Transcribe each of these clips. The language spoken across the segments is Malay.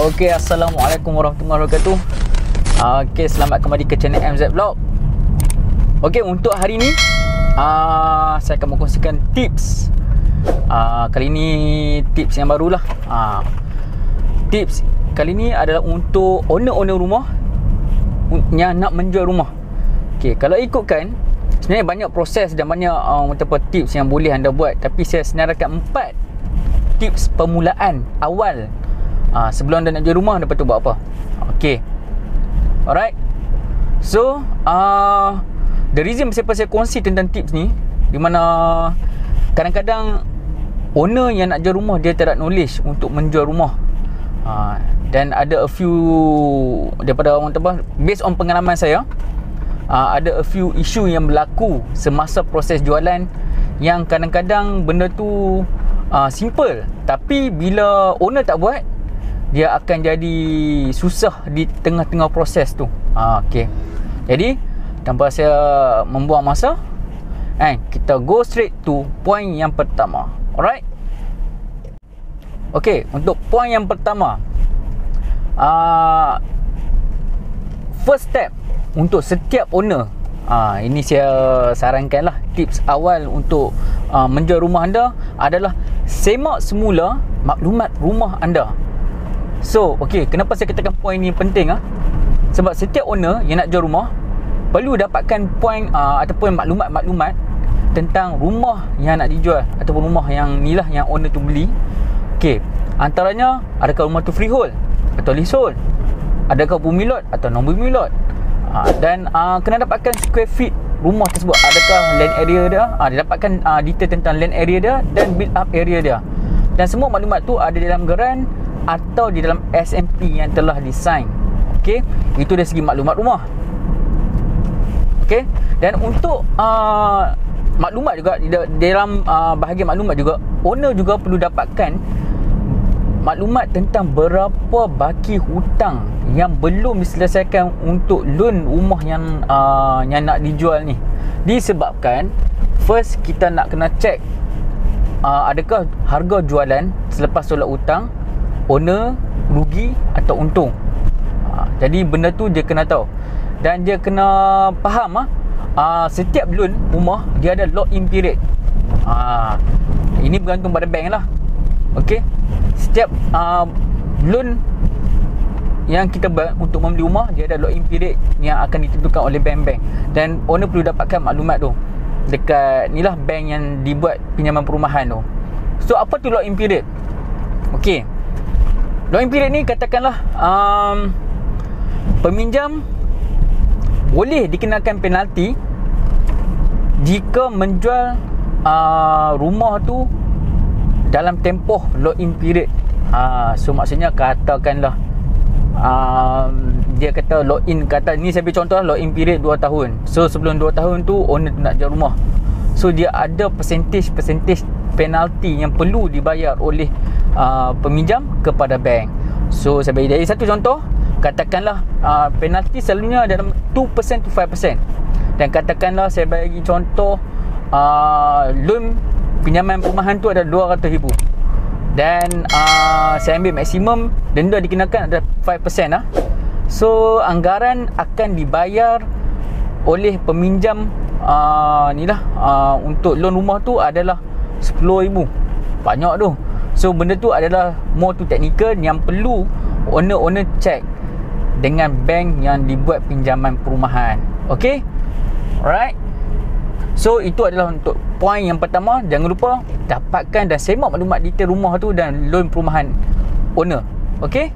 Okey, Assalamualaikum warahmatullahi wabarakatuh. Okey, selamat kembali ke channel MZ Vlog. Okey, untuk hari ni saya akan mengkongsikan tips. Kali ni tips yang barulah. Tips kali ni adalah untuk owner-owner rumah yang nak menjual rumah. Okey, kalau ikutkan sebenarnya banyak proses dan banyak tips yang boleh anda buat, tapi saya senaraikan 4 tips permulaan awal sebelum anda nak jual rumah, anda patut buat apa. Okay, alright. So the reason kenapa saya kongsi tentang tips ni, di mana kadang-kadang owner yang nak jual rumah dia tak ada knowledge untuk menjual rumah. Dan ada a few daripada orang tabah, based on pengalaman saya, ada a few issue yang berlaku semasa proses jualan, yang kadang-kadang benda tu simple, tapi bila owner tak buat, dia akan jadi susah di tengah-tengah proses tu. Okay, jadi tanpa saya membuang masa, kita go straight to point yang pertama. Alright. Okay, untuk point yang pertama, first step untuk setiap owner, ini saya sarankan lah, tips awal untuk menjual rumah anda adalah semak semula maklumat rumah anda. So, okay, kenapa saya katakan point ni penting? Sebab setiap owner yang nak jual rumah perlu dapatkan point ataupun maklumat-maklumat tentang rumah yang nak dijual ataupun rumah yang ni lah yang owner tu beli. Okay, antaranya, adakah rumah tu freehold atau leasehold, adakah bumi lot atau non bumi lot, dan kena dapatkan square feet rumah tersebut, adakah land area dia, dia dapatkan detail tentang land area dia dan build up area dia, dan semua maklumat tu ada dalam geran atau di dalam SMP yang telah disign. Okey, itu dari segi maklumat rumah. Okey, dan untuk maklumat juga, dalam bahagian maklumat juga, owner juga perlu dapatkan maklumat tentang berapa baki hutang yang belum diselesaikan untuk loan rumah yang nak dijual ni. Disebabkan first kita nak kena check adakah harga jualan selepas tolak hutang owner rugi atau untung. Jadi benda tu dia kena tahu, dan dia kena faham setiap loan rumah dia ada lock-in period. Ini bergantung pada bank lah. Okey, setiap loan yang kita buat untuk membeli rumah, dia ada lock-in period yang akan ditentukan oleh bank-bank, dan owner perlu dapatkan maklumat tu dekat ni lah bank yang dibuat pinjaman perumahan tu. So, apa tu lock-in period? Okey, lock-in period ni katakanlah peminjam boleh dikenakan penalti jika menjual rumah tu dalam tempoh lock-in period. So maksudnya katakanlah dia kata lock-in, kata ni saya beri contoh lah, lock-in period 2 tahun. So sebelum 2 tahun tu owner tu nak jual rumah, so dia ada percentage penalti yang perlu dibayar oleh peminjam kepada bank. So saya bagi dari satu contoh, katakanlah penalti selalunya dalam 2% to 5%, dan katakanlah saya bagi contoh loan pinjaman perumahan tu ada 200,000, dan saya ambil maksimum denda dikenakan ada 5% lah. So anggaran akan dibayar oleh peminjam untuk loan rumah tu adalah 10,000. Banyak tu. So benda tu adalah more to technical yang perlu owner check dengan bank yang dibuat pinjaman perumahan. Okay, alright. So itu adalah untuk point yang pertama. Jangan lupa dapatkan dan semak maklumat detail rumah tu dan loan perumahan owner. Okay.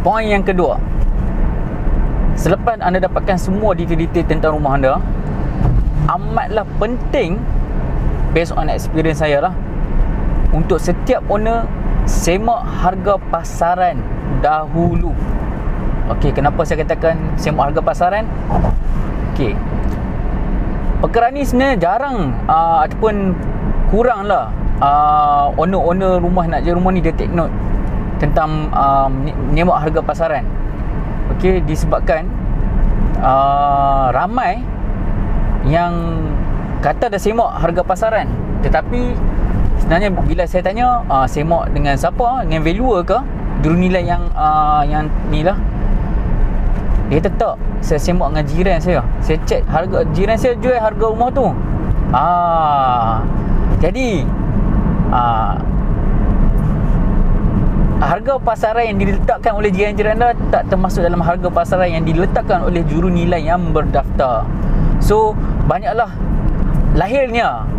Point yang kedua, selepas anda dapatkan semua detail-detail tentang rumah anda, amatlah penting, based on experience saya lah, untuk setiap owner semak harga pasaran dahulu. Okey, kenapa saya katakan semak harga pasaran? Okey, perkara ni sebenarnya jarang ataupun kurang lah owner-owner rumah nak jual rumah ni dia take note tentang menyemak harga pasaran. Okey, disebabkan ramai yang kata dah semak harga pasaran, tetapi sebenarnya bila saya tanya semak dengan siapa, dengan valuer ke, jurunilai yang ni lah, dia tetap. Saya sembang dengan jiran saya cek harga, jiran saya jual harga rumah tu. Jadi harga pasaran yang diletakkan oleh jiran-jiran anda tak termasuk dalam harga pasaran yang diletakkan oleh jurunilai yang berdaftar. So banyaklah lahirnya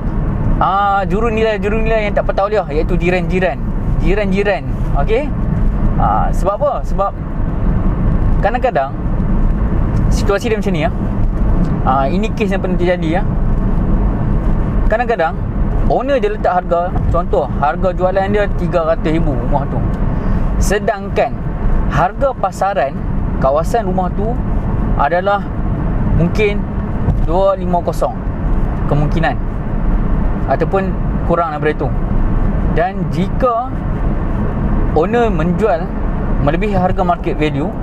jurunilai yang tak bertauliah, iaitu jiran-jiran. Okey. Sebab apa? Sebab kadang-kadang situasi dia macam ni ini kes yang pernah terjadi Kadang-kadang owner dia letak harga, contoh harga jualan dia 300,000 rumah tu, sedangkan harga pasaran kawasan rumah tu adalah mungkin 250 kemungkinan, ataupun kurang daripada itu. Dan jika owner menjual melebihi harga market value,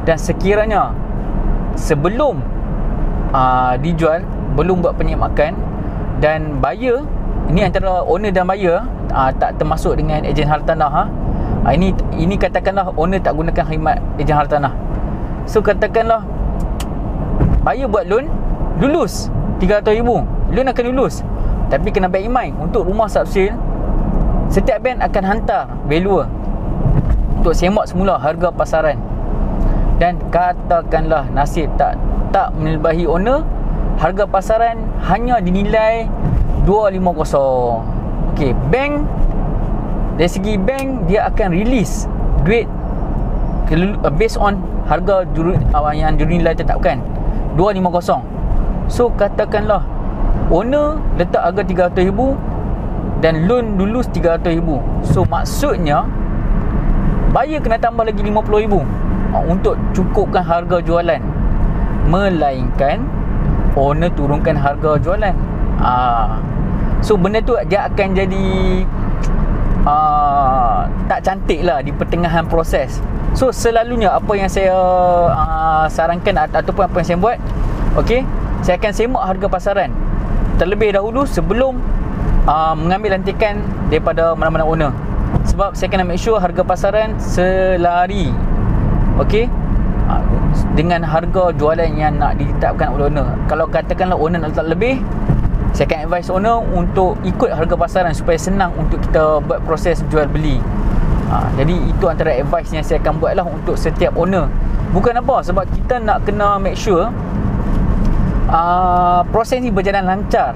dan sekiranya sebelum dijual belum buat penyemakan, dan buyer, ini antara owner dan buyer, tak termasuk dengan ejen hartanah. Ini katakanlah owner tak gunakan khidmat ejen hartanah. So katakanlah buyer buat loan, lulus 300,000, loan akan lulus. Tapi kena bear in mind, untuk rumah subsale, setiap bank akan hantar valuer untuk semak semula harga pasaran. Dan katakanlah nasib tak melebihi owner, harga pasaran hanya dinilai 250. Okey, bank, dari segi bank, dia akan release duit based on harga yang jurunilai tetapkan 250. So katakanlah owner letak harga 300,000 dan loan lulus 300,000. So maksudnya buyer kena tambah lagi 50,000 untuk cukupkan harga jualan, melainkan owner turunkan harga jualan. So benda tu dia akan jadi tak cantik lah di pertengahan proses. So selalunya apa yang saya sarankan ataupun apa yang saya buat, okey, saya akan semak harga pasaran terlebih dahulu sebelum mengambil lantikan daripada mana-mana owner. Sebab saya kena make sure harga pasaran selari, okey, dengan harga jualan yang nak ditetapkan oleh owner. Kalau katakanlah owner nak letak lebih, saya akan advise owner untuk ikut harga pasaran supaya senang untuk kita buat proses jual beli. Jadi itu antara advice yang saya akan buat lah untuk setiap owner. Bukan apa, sebab kita nak kena make sure proses ni berjalan lancar.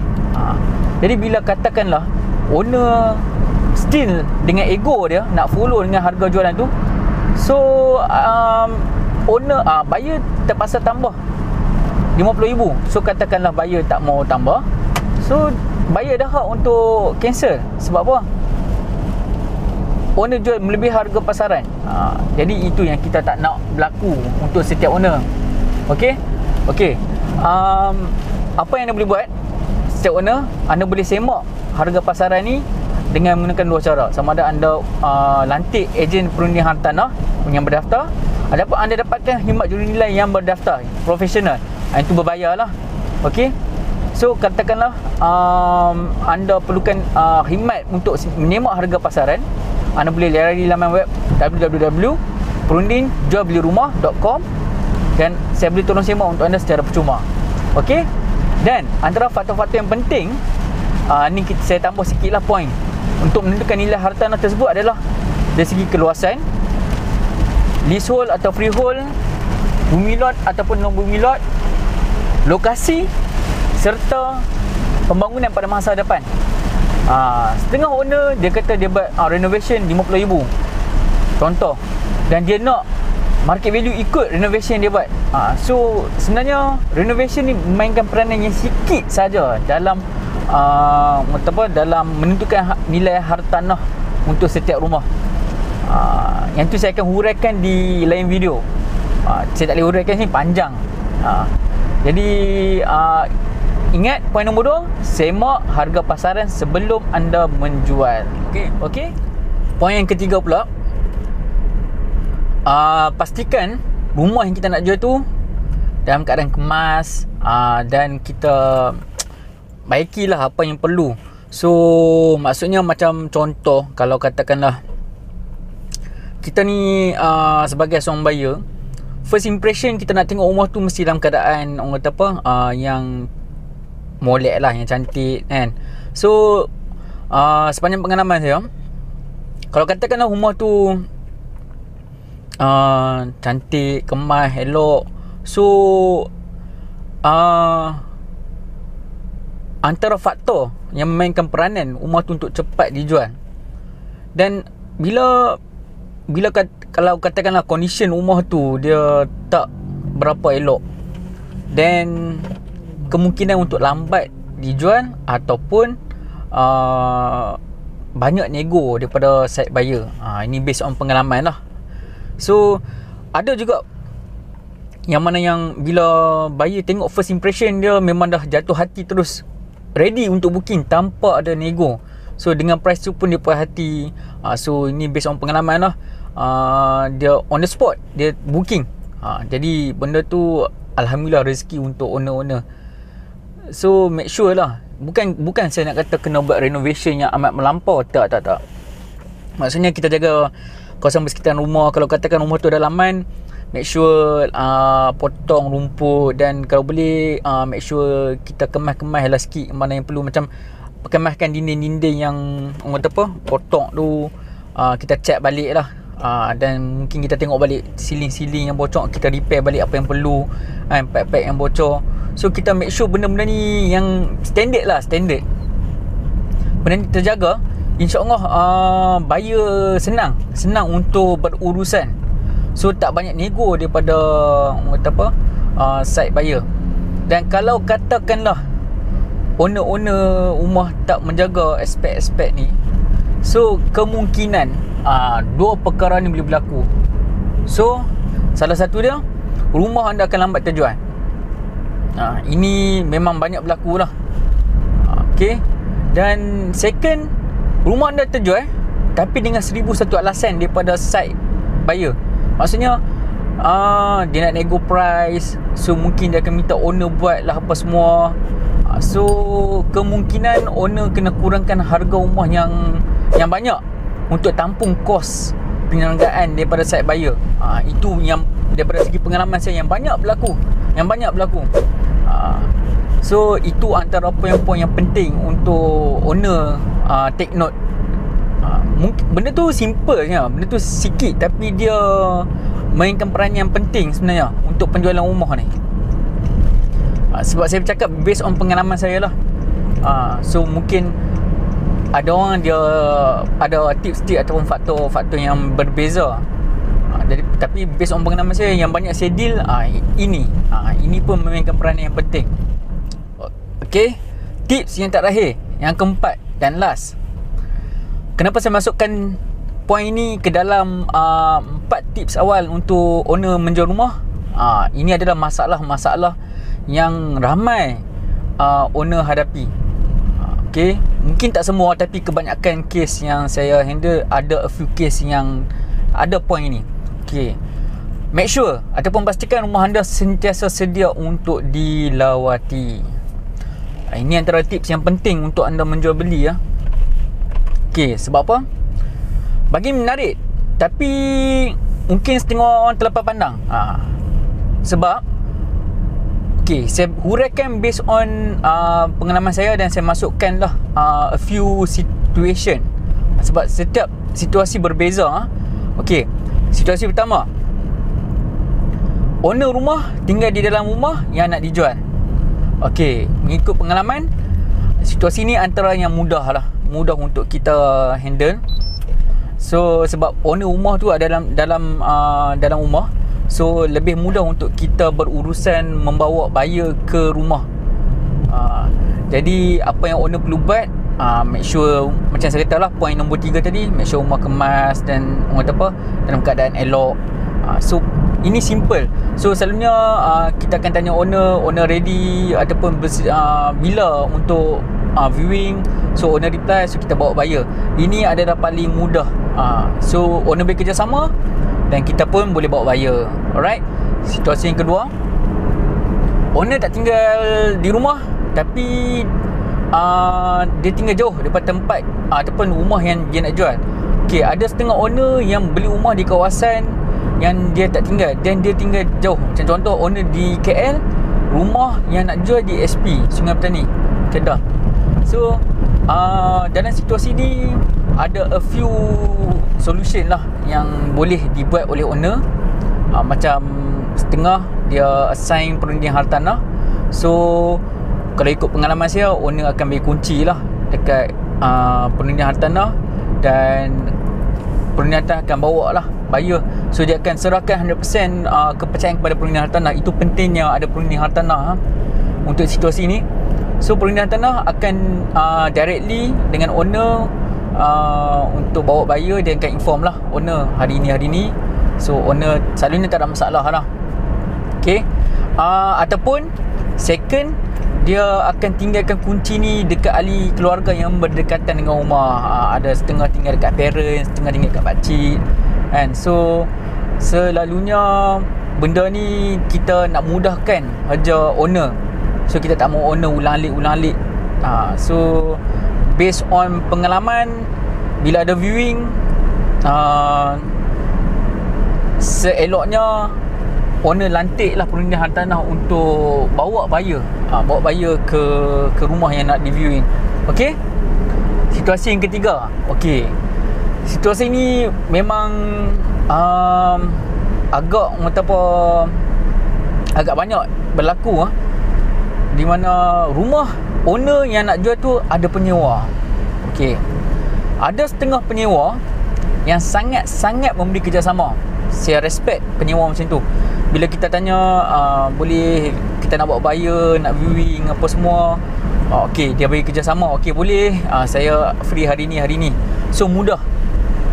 Jadi bila katakanlah owner still dengan ego dia nak follow dengan harga jualan tu, so owner buyer terpaksa tambah 50,000. So katakanlah buyer tak mau tambah, so buyer dah hak untuk cancel. Sebab apa? Owner jual melebihi harga pasaran. Jadi itu yang kita tak nak berlaku untuk setiap owner. Okey? Apa yang anda boleh buat, setiap owner, anda boleh semak harga pasaran ni dengan menggunakan dua cara. Sama ada anda lantik ejen perunding hartanah yang berdaftar, ataupun anda dapatkan khidmat jurunilai yang berdaftar profesional. Itu berbayar lah. Okey. So katakanlah anda perlukan khidmat untuk menyemak harga pasaran, anda boleh layari laman web www.perundingjualbelirumah.com dan saya boleh tolong semak untuk anda secara percuma. Okey. Dan antara faktor-faktor yang penting, ni saya tambah sikit lah point untuk menentukan nilai hartanah tersebut adalah dari segi keluasan, leasehold atau freehold, bumi lot ataupun non bumi lot, lokasi serta pembangunan pada masa depan. Setengah owner dia kata dia buat renovation 50,000 contoh, dan dia nak market value ikut renovation dia buat. So sebenarnya renovation ni memainkan peranan yang sikit saja dalam dalam menentukan nilai hartanah untuk setiap rumah. Yang tu saya akan huraikan di lain video. Saya tak boleh huraikan sini, panjang. Jadi ingat poin nombor 2, semak harga pasaran sebelum anda menjual. Okey. Poin yang ketiga pula, pastikan rumah yang kita nak jual tu dalam keadaan kemas, dan kita baikilah apa yang perlu. So maksudnya macam contoh, kalau katakanlah kita ni sebagai seorang buyer, first impression kita nak tengok rumah tu mesti dalam keadaan orang kata apa, yang molek lah, yang cantik kan. So sepanjang pengalaman saya, kalau katakanlah rumah tu cantik, kemas, elok, so antara faktor yang memainkan peranan rumah tu untuk cepat dijual. Dan kalau katakanlah condition rumah tu dia tak berapa elok, then kemungkinan untuk lambat dijual ataupun banyak nego daripada side buyer. Ini based on pengalaman lah. So ada juga yang mana yang bila buyer tengok first impression, dia memang dah jatuh hati terus, ready untuk booking tanpa ada nego. So dengan price tu pun dia puas hati. So ini based on pengalaman lah. Dia on the spot dia booking. Jadi benda tu alhamdulillah rezeki untuk owner-owner. So make sure lah, bukan saya nak kata kena buat renovation yang amat melampau, tak. Maksudnya kita jaga kawasan bersekitaran rumah. Kalau katakan rumah tu dalaman, make sure potong rumput, dan kalau boleh make sure kita kemas lah sikit mana yang perlu, macam kemaskan dinding-dinding yang orang kata apa, potong tu kita check balik lah. Dan mungkin kita tengok balik siling-siling yang bocor, kita repair balik apa yang perlu kan, pipe-pipe yang bocor. So kita make sure benda-benda ni yang standard lah, standard. Benda ni terjaga, InsyaAllah buyer senang untuk berurusan. So tak banyak nego daripada orang kata apa, side buyer. Dan kalau katakanlah owner-owner rumah tak menjaga aspek-aspek ni, so kemungkinan dua perkara ni boleh berlaku. So salah satu dia, rumah anda akan lambat terjual. Ini memang banyak berlaku lah. Okay. Dan second, rumah anda terjual tapi dengan 1001 alasan daripada side buyer. Maksudnya dia nak nego price, so mungkin dia akan minta owner buat lah apa semua. So kemungkinan owner kena kurangkan harga rumah yang banyak untuk tampung kos penyelenggaraan daripada side buyer. Itu yang daripada segi pengalaman saya yang banyak berlaku. So itu antara poin-poin yang penting untuk owner take note. Benda tu simple je, benda tu sikit, tapi dia mainkan peran yang penting sebenarnya untuk penjualan rumah ni. Sebab saya bercakap based on pengalaman saya lah. So mungkin ada orang dia ada tips-tips ataupun faktor-faktor yang berbeza. Tapi based on pengalaman saya yang banyak saya deal, ini pun memainkan peran yang penting. Okay, tips yang terakhir, yang keempat dan last. Kenapa saya masukkan poin ini ke dalam 4 tips awal untuk owner menjual rumah? Ini adalah masalah-masalah yang ramai owner hadapi. Okay, mungkin tak semua, tapi kebanyakan kes yang saya handle, ada a few kes yang ada poin ini. Okay, make sure ataupun pastikan rumah anda sentiasa sedia untuk dilawati. Ini antara tips yang penting untuk anda menjual beli ya. Okay, sebab apa? Bagi menarik, tapi mungkin setengah orang terlepas pandang. Sebab okay, saya huraikan based on pengalaman saya, dan saya masukkanlah a few situation. Sebab setiap situasi berbeza. Okay, situasi pertama, owner rumah tinggal di dalam rumah yang nak dijual. Okay, mengikut pengalaman, situasi ni antara yang mudah untuk kita handle. So sebab owner rumah tu ada dalam rumah, so lebih mudah untuk kita berurusan membawa buyer ke rumah. Jadi apa yang owner perlu buat, make sure macam saya kata lah, poin nombor 3 tadi, make sure rumah kemas dan orang kata apa, dalam keadaan elok. So ini simple. So selalunya kita akan tanya owner ready ataupun bila untuk viewing. So owner reply, so kita bawa buyer. Ini adalah paling mudah. So owner bekerjasama dan kita pun boleh bawa buyer. Alright. Situasi yang kedua, owner tak tinggal di rumah, tapi dia tinggal jauh daripada tempat ataupun rumah yang dia nak jual. Okey, ada setengah owner yang beli rumah di kawasan yang dia tak tinggal, dan dia tinggal jauh. Macam contoh owner di KL, rumah yang nak jual di SP, Sungai Petani, Kedah. So dalam situasi ni ada a few solution lah yang boleh dibuat oleh owner. Macam setengah dia assign perunding hartanah. So kalau ikut pengalaman saya, owner akan bagi kunci lah dekat perunding hartanah, dan perunding hartanah akan bawa lah buyer. So dia akan serahkan 100% kepercayaan kepada perunding hartanah. Itu pentingnya ada perunding hartanah untuk situasi ni. So perunding hartanah akan directly dengan owner untuk bawa buyer. Dia akan inform lah owner hari ni. So owner selalunya tak ada masalah lah. Okay. Ataupun second, dia akan tinggalkan kunci ni dekat ahli keluarga yang berdekatan dengan rumah. Ada setengah tinggal dekat parents, setengah tinggal dekat pakcik, kan. So selalunya benda ni kita nak mudahkan kerja owner. So kita tak mau owner ulang-alik. So based on pengalaman, bila ada viewing, seeloknya owner lantik lah perunding hartanah untuk bawa buyer ke rumah yang nak di viewing. Okey. Situasi yang ketiga. Okey. Situasi ni memang agak banyak berlaku, di mana rumah owner yang nak jual tu ada penyewa. Okey. Ada setengah penyewa yang sangat-sangat memberi kerjasama. Saya respect penyewa macam tu. Bila kita tanya boleh kita nak bawa buyer, nak viewing apa semua, okey, dia bagi kerjasama. Okey, boleh, saya free hari ni. So mudah.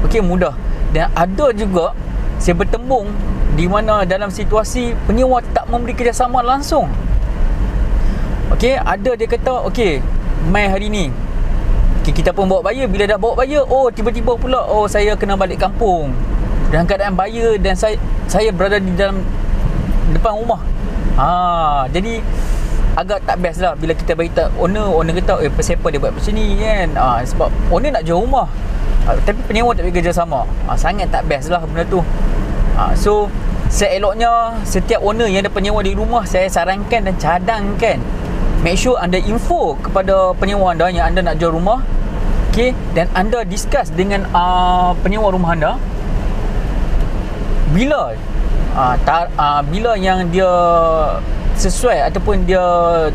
Okey, mudah. Dan ada juga saya bertembung di mana dalam situasi penyewa tak memberi kerjasama langsung. Okey, ada dia kata okey, mai hari ni. Okay, kita pun bawa buyer. Bila dah bawa buyer, tiba-tiba pula saya kena balik kampung dalam keadaan buyer dan saya berada di dalam depan rumah. Jadi agak tak best lah bila kita beritahu owner kata siapa dia buat macam ni, kan. Sebab owner nak jual rumah, tapi penyewa tak bagi kerjasama. Sangat tak best lah benda tu. So seeloknya setiap owner yang ada penyewa di rumah, saya sarankan dan cadangkan, make sure anda info kepada penyewa anda yang anda nak jual rumah. Okay, dan anda discuss dengan penyewa rumah anda bila yang dia sesuai ataupun dia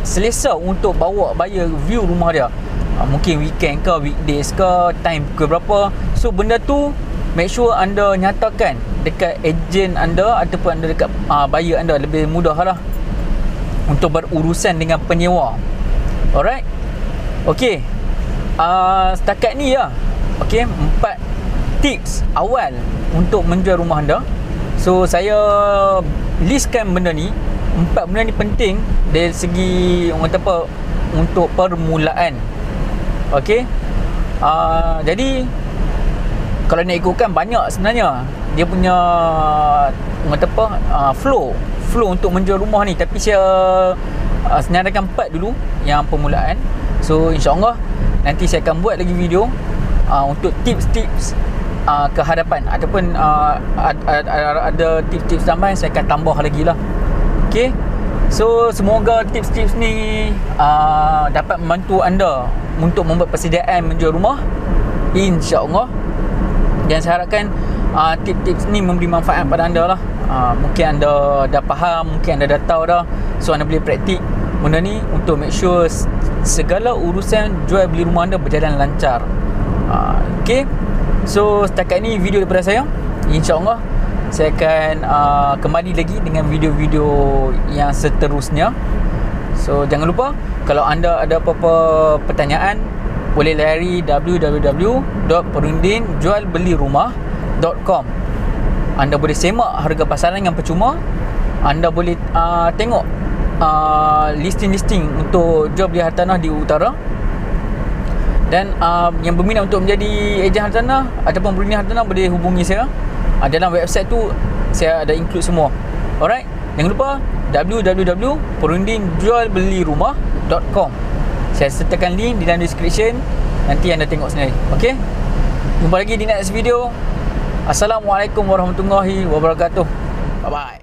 selesa untuk bawa buyer view rumah dia. Mungkin weekend ke, weekdays ke, time ke berapa. So benda tu make sure anda nyatakan dekat ejen anda ataupun anda dekat buyer anda. Lebih mudah lah untuk berurusan dengan penyewa. Alright. Okay, setakat ni lah. Okay, 4 tips awal untuk menjual rumah anda. So saya listkan benda ni. 4 benda ni penting dari segi orang kata apa, untuk permulaan. Okay. Jadi kalau nak ikutkan, banyak sebenarnya dia punya orang kata apa, flow untuk menjual rumah ni. Tapi saya senaraikan 4 dulu yang permulaan. So insyaAllah nanti saya akan buat lagi video untuk tips-tips ke hadapan, ataupun ada tips-tips tambahan saya akan tambah lagi lah. Okay. So semoga tips-tips ni dapat membantu anda untuk membuat persediaan menjual rumah, InsyaAllah. Dan saya harapkan tips-tips ni memberi manfaat pada anda lah. Mungkin anda dah faham, mungkin anda dah tahu dah. So anda boleh praktik benda ni untuk make sure segala urusan jual beli rumah anda berjalan lancar. Okay. So setakat ni video daripada saya. InsyaAllah saya akan kembali lagi dengan video-video yang seterusnya. So jangan lupa, kalau anda ada apa-apa pertanyaan, boleh lari www.perundingjualbelirumah.com. Anda boleh semak harga pasaran yang percuma. Anda boleh tengok listing-listing untuk jual beli hartanah di utara. Dan yang berminat untuk menjadi ejen hartanah ataupun perunding hartanah, boleh hubungi saya. Dalam website tu saya ada include semua. Alright. Jangan lupa www.perundingjualbelirumah.com. Saya sertakan link di dalam description. Nanti anda tengok sendiri. Okay. Jumpa lagi di next video. Assalamualaikum warahmatullahi wabarakatuh. Bye bye.